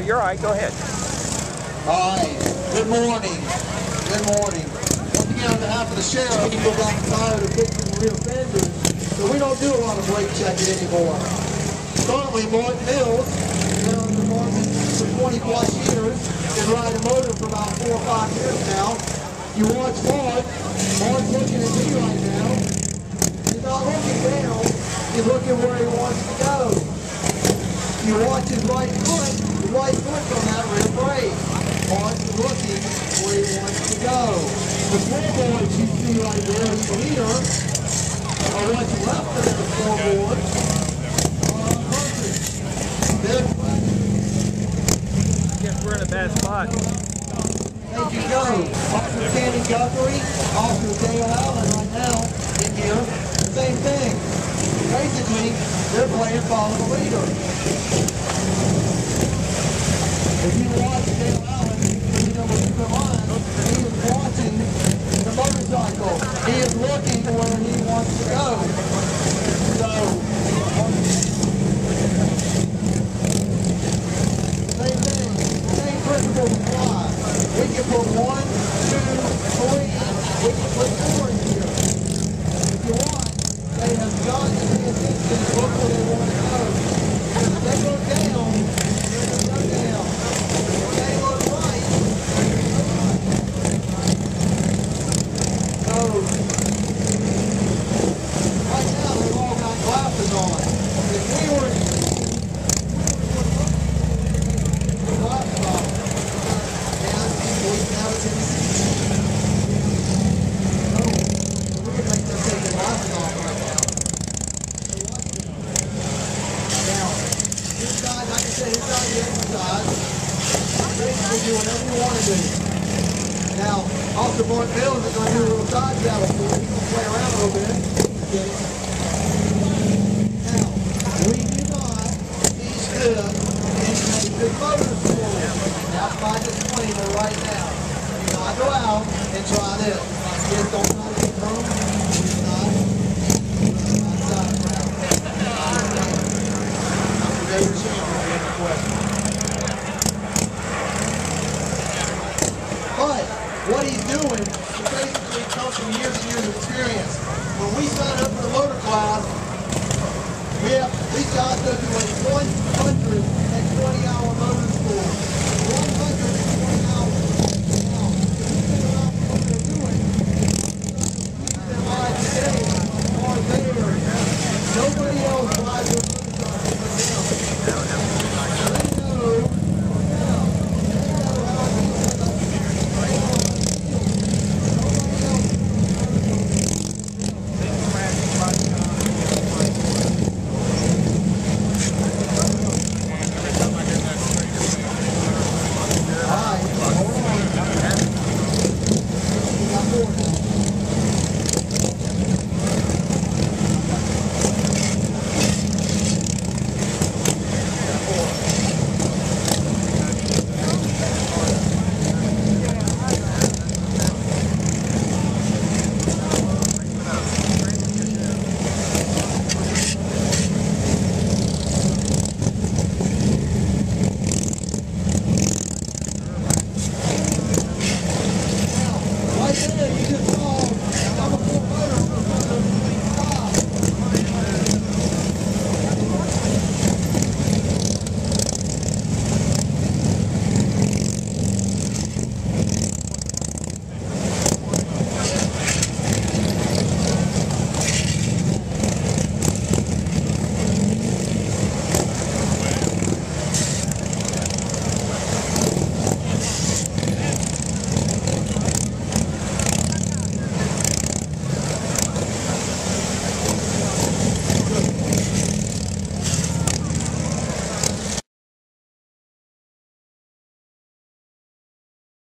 you're all right. Go ahead. All right. Good morning. Good morning. Once again, on behalf of the sheriff, people got tired of fixing rear fenders, so we don't do a lot of brake checking anymore. Currently, Mark Mills, been on the department for 20 plus years, been riding a motor for about 4 or 5 years now. You watch Mark. Mark's looking at me right now. He's not looking down. He's looking where he wants to go. You watch his right foot's on that rear brake. Mark is looking where he wants to go. The floorboards you see right there is here, or what's left of the floorboard, are perfect. They're flat. Guess we're in a bad spot. Thank you, Joe. Officer Candy Guthrie, Officer Dale Allen right now in here. Same thing. Basically, they're playing follow the leader. If you watch Dale Allen, you know what keep in mind, he is watching the motorcycle. He is looking where he wants to go. So, same thing, same principle apply. We can put 1, 2, 3, we can put 4 in here. If you want, they have got to pay attention and look where they want to go. Because if they look down, they're going to go down. If they look right, they're going to go right. So, right now they've all got glasses on. If we were glasses on, and we can have a tendency. So, we're going to make them take their glasses off right now. Now, this side, like I said, this side is the exercise. Basically do whatever you want to do. Now, Officer Mark Mills is going to do a little side saddle for you. He can play around a little bit. Okay. Now, we do not be stood in a big motor school. That's my disclaimer right now. Do not go out and try this. My kids don't know how to get home. Do not. Outside around. Dr. David Chamber, you have a question. But what he's doing is basically comes from years and years of experience. When we sign up for the motor class, these guys go through a 120-hour motor school. 120